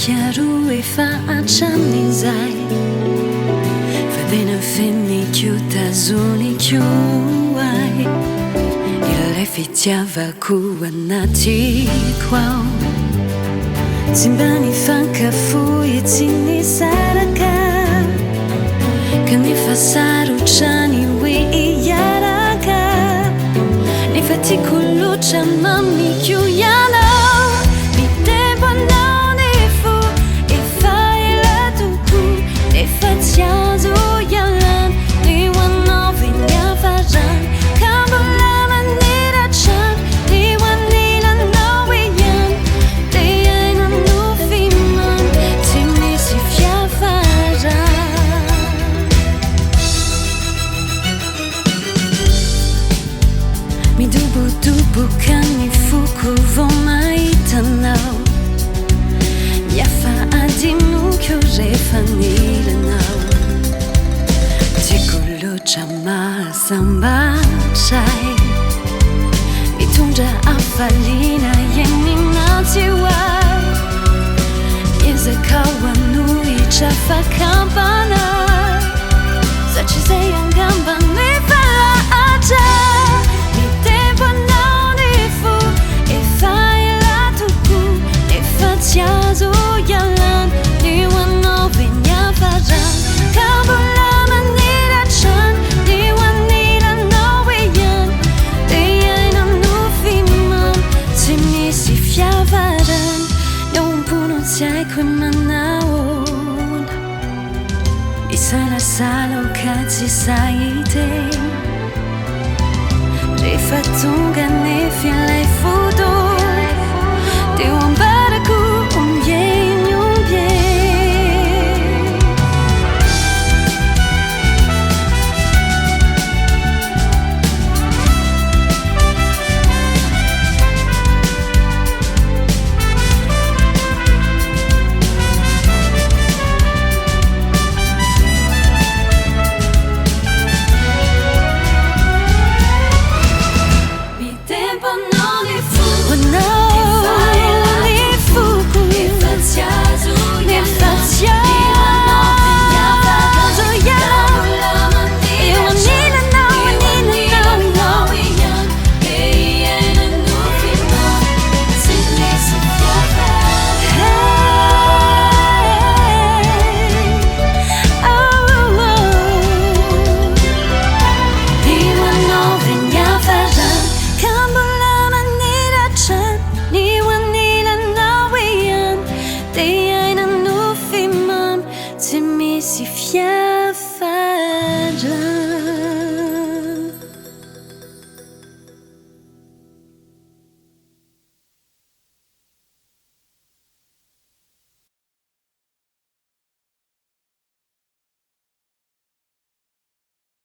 chiaro e facciami sai Vedena finni chiù tazuni chiù ai Il fitiava cua nati qua Zimbani fanca fui e zini saraka Che mi fa sarucciani wi yaraka Ni fatti kullu chamami chiù yana Mi dubu kan mi fuku vo mai tanau Ya fa adinu kyo re fanile nau Tikulu chama samba chai Mi tundra afalina yeni nati wai Yeze kawanu icha fa kampana Sachi se yangamba ni fala aja Isala salo kazi saite Rifattunga ne file fudo Te umbara ku umbie nyumbie Si fier